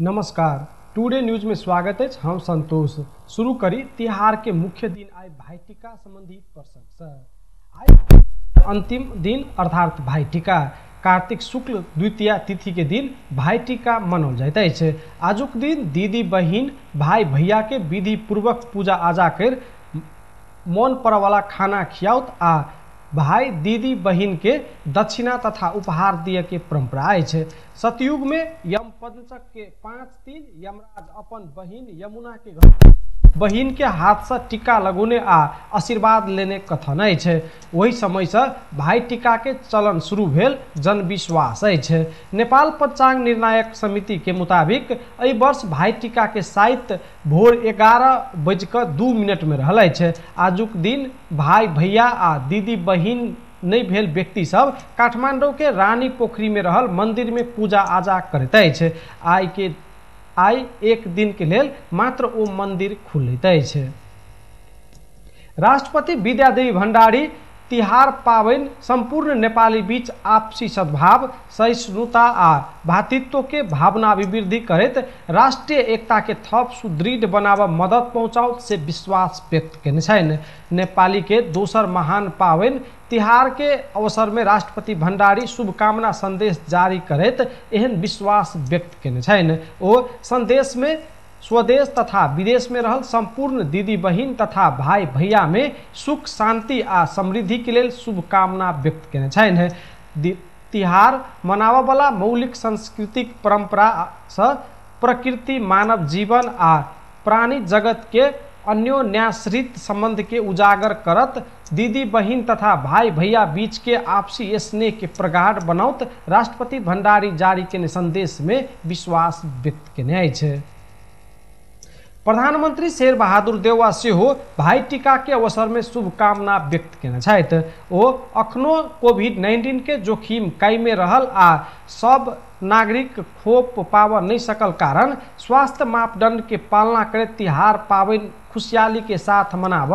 नमस्कार, today news में स्वागत है। हम संतोष। शुरू करी तिहार के मुख्य दिन आए भाई टीका संबंधी प्रसंग। आए अंतिम दिन अर्थात भाई टीका कार्तिक शुक्ल द्वितीया तिथि के दिन भाई टीका मनाओल जाइत अछि। आजुक दिन दीदी बहिन भाई भैया के विधि पूर्वक पूजा आजा कर मन परवाला खाना खियाउत आ भाई दीदी बहिन के दक्षिणा तथा उपहार दिए के परंपरा है। सतयुग में यम पंचक के 5 दिन यमराज अपन बहिन यमुना के घर बहिन के हाथ से टीका लगोने आ आशीर्वाद लेने कथन है। वही समय से भाई टीका के चलन शुरू भेल जन विश्वास है। नेपाल पंचांग निर्णायक समिति के मुताबिक एहि वर्ष भाई टीका के साइत भोर 11:02 में रहल है। आजुक दिन भाई भैया आ दीदी बहिन नहीं भेल व्यक्ति सब काठमांडू के रानी पोखरी में रहल मंदिर में पूजा आजा करते हैं। आई एक दिन के लेल मात्र वो मंदिर खुलते हैं। राष्ट्रपति विद्यादेवी भण्डारी तिहार पावन संपूर्ण नेपाली बीच आपसी सद्भाव सहिष्णुता आ भातृत्व के भावना अभिवृद्धि करत राष्ट्रीय एकता के थप सुदृढ़ बनावा मदद पहुँचाओ से विश्वास व्यक्त करने छन्। नेपाली के दोसर महान पावन तिहार के अवसर में राष्ट्रपति भण्डारी शुभकामना संदेश जारी करत एहन विश्वास व्यक्त करने छन्। ओ संदेश में स्वदेश तथा विदेश में रहल संपूर्ण दीदी बहिन तथा भाई भैया में सुख शांति आ समृद्धि के लिए शुभकामना व्यक्त करने छन्। तिहार मनावा वाला मौलिक सांस्कृतिक परंपरा से प्रकृति मानव जीवन आ प्राणी जगत के अन्योन्याश्रित संबंध के उजागर करत दीदी बहिन तथा भाई भैया बीच के आपसी स्नेह के प्रगाढ़ बनाउत राष्ट्रपति भण्डारी जारी के संदेश में विश्वास व्यक्त करने है। प्रधानमंत्री शेर बहादुर देउवा सेहो भाई टीका के अवसर में शुभकामना व्यक्त केने छथि। ओ अखनो कोविड-19 के जोखिम कई में रहल आ सब नागरिक खोप पाव नहीं सकल कारण स्वास्थ्य मापदंड के पालना करे तिहार पावन खुशहाली के साथ मनाव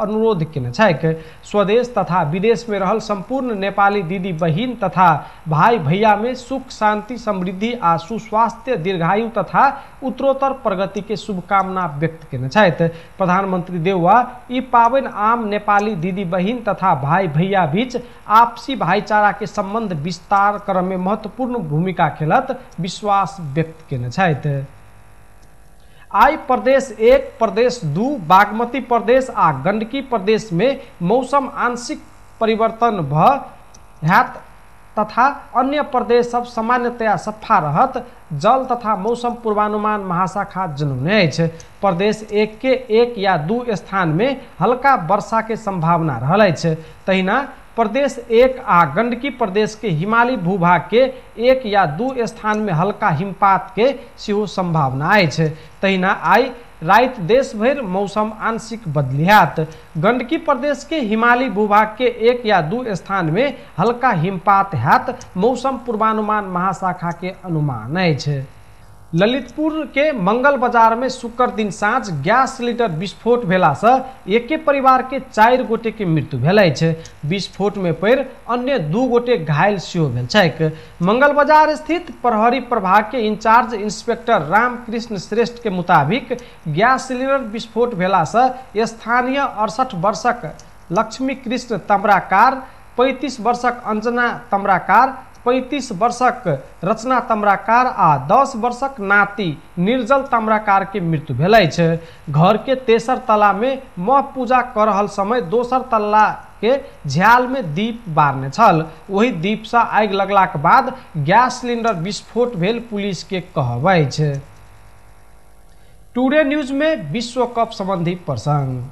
अनुरोध केने छथि। स्वदेश तथा विदेश में रहल संपूर्ण नेपाली दीदी बहिन तथा भाई भैया में सुख शांति समृद्धि आ सुस्वास्थ्य दीर्घायु तथा उत्तरोत्तर प्रगति के शुभकामना व्यक्त केने छथि। प्रधानमंत्री देउवा ई पावन आम नेपाली दीदी बहिन तथा भाई भैया बीच आपसी भाईचारा के संबंध विस्तार करने में महत्वपूर्ण भूमिका खेलत विश्वास व्यक्त केने छथि। आई प्रदेश 1, प्रदेश 2, बागमती प्रदेश आ गंडकी प्रदेश में मौसम आंशिक परिवर्तन भ्यात तथा अन्य प्रदेश सब सामान्यतया सफा रहत जल तथा मौसम पूर्वानुमान महाशाखा जनौने है। प्रदेश 1 के 1 या 2 स्थान में हल्का वर्षा के संभावना रहल है। तहिना प्रदेश 1 आ गंडकी प्रदेश के हिमालयी भूभाग के 1 या 2 स्थान में हल्का हिमपात के सेहो संभावना है। तहिना आई रात देश भर मौसम आंशिक बदलियात। गंडकी प्रदेश के हिमालयी भूभाग के 1 या 2 स्थान में हल्का हिमपात हैत मौसम पूर्वानुमान महाशाखा के अनुमान है। ललितपुर के मंगल बाजार में शुक्र दिन साँझ गैस सिलिंडर विस्फोट भेला से एके परिवार के 4 गोटे के मृत्यु भेल है। विस्फोट में पड़ अन्य 2 गोटे घायल सेहो भेल छैक। मंगल बाजार स्थित प्रहरी प्रभाग के इंचार्ज इंस्पेक्टर रामकृष्ण श्रेष्ठ के मुताबिक गैस सिलिंडर विस्फोट भेला से स्थानीय 68 वर्षक लक्ष्मी कृष्ण तमराकार, 35 वर्षक अंजना तमराकार, 35 वर्षक रचना तमराकार आ 10 वर्षक नाती निर्जल तमराकार के मृत्यु भेल है। घर के तेसर तला में मह पूजा कर रहल समय दोसर तला के झ्याल में दीप बारने छल। वही दीप से आगि लगला के बाद गैस सिलिंडर विस्फोट भेल पुलिस के कहबै छै। टुडे न्यूज में विश्व कप संबंधी प्रसंग।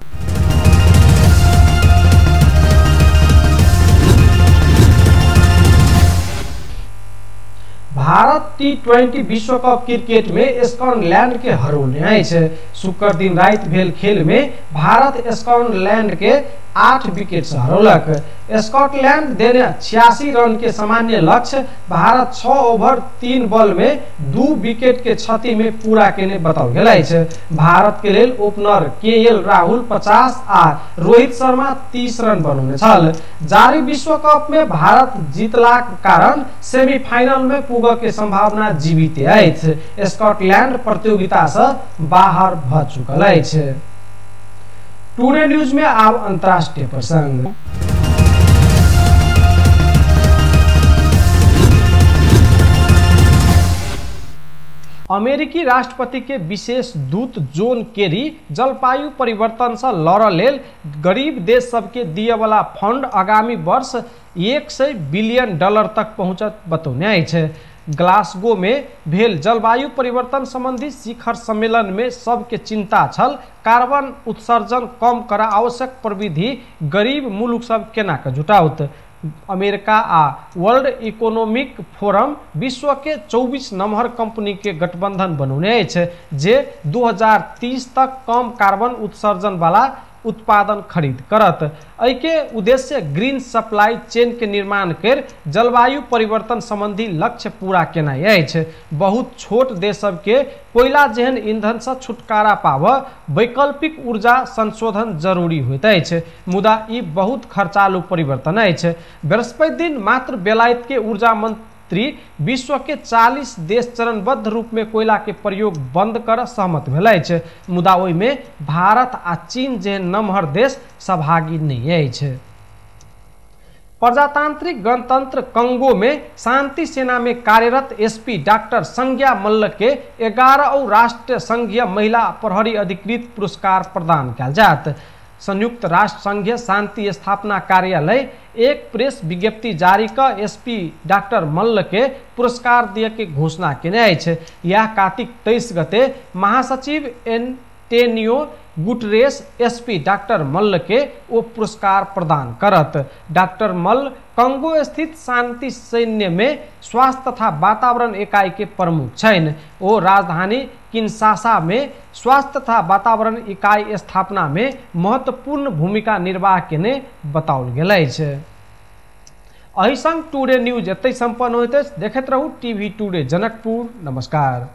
भारत T20 विश्व कप क्रिकेट में स्कॉटलैंड के हरौने है। शुक्र दिन रात भेल खेल में भारत स्कॉटलैंड के 8 विकेट से हरौलक। स्कॉटलैंड देने 86 रन के सामान्य लक्ष्य भारत 6 ओवर 3 बॉल में 2 विकेट के क्षति में पूरा केने बताओल गेल छै। भारत के लेल ओपनर केएल राहुल 50 आ रोहित शर्मा 30 रन बनौने छल। जारी विश्व कप में भारत जीतलाक कारण सेमीफाइनल में पुगऽ के संभावना जीवित अछि। स्कॉटलैंड प्रतियोगिता से बाहर भ चुकल अछि। टुडे न्यूज में आब अंतर्राष्ट्रीय प्रसंग। अमेरिकी राष्ट्रपति के विशेष दूत जोन केरी जलवायु परिवर्तन से लड़ऽ लेल गरीब देश सबके दिए वाला फंड आगामी वर्ष $100 बिलियन तक पहुंचत बतौने अछि। ग्लासगो में भेल जलवायु परिवर्तन संबंधी शिखर सम्मेलन में सबके चिंता छल कार्बन उत्सर्जन कम करा आवश्यक प्रविधि गरीब मुल्क सब केना के जुटाउत। अमेरिका आ वर्ल्ड इकोनॉमिक फोरम विश्व के 24 नम्हर कंपनी के गठबंधन बनौने अछि जे 2030 तक कम कार्बन उत्सर्जन वाला उत्पादन खरीद करत। एके उद्देश्य ग्रीन सप्लाई चेन के निर्माण कर जलवायु परिवर्तन संबंधी लक्ष्य पूरा केनाई अछि। बहुत छोट देश सब के कोयला जेहन ईंधन से छुटकारा पावऽ वैकल्पिक ऊर्जा संशोधन जरूरी होइत अछि, मुदा ई बहुत खर्चालू परिवर्तन अछि। बृहस्पति दिन मात्र बेलायत के ऊर्जा मंत्री विश्व के 40 देश चरणबद्ध रूप में कोयला के प्रयोग बंद कर सहमत भेल अछि, मुदा ओहि में भारत आ चीन जेहन नम्हर देश सहभागी नहीं अछि। प्रजातांत्रिक गणतंत्र कंगो में शांति सेना में कार्यरत एसपी डॉक्टर संज्ञा मल्ल के 11 राष्ट्रीय संघीय महिला प्रहरी अधिकृत पुरस्कार प्रदान कयल जायत। संयुक्त राष्ट्र संघीय शांति स्थापना कार्यालय एक प्रेस विज्ञप्ति जारी कर एसपी डॉक्टर मल्ल के पुरस्कार दिए के घोषणा केने अछि। यह कार्तिक 23 गते महासचिव एंटोनियो गुटरेस एसपी डॉक्टर मल्ल के वो पुरस्कार प्रदान करत। डॉक्टर मल्ल कंगो स्थित शांति सैन्य में स्वास्थ्य तथा वातावरण इकाई के प्रमुख छन्। वो राजधानी किनशासा में स्वास्थ्य तथा वातावरण इकाई स्थापना में महत्वपूर्ण भूमिका निर्वाह केने बताओल गेल अछि। एहि संग टुडे न्यूज एतै संपन्न होइत अछि। देखैत रहू टीवी टुडे जनकपुर। नमस्कार।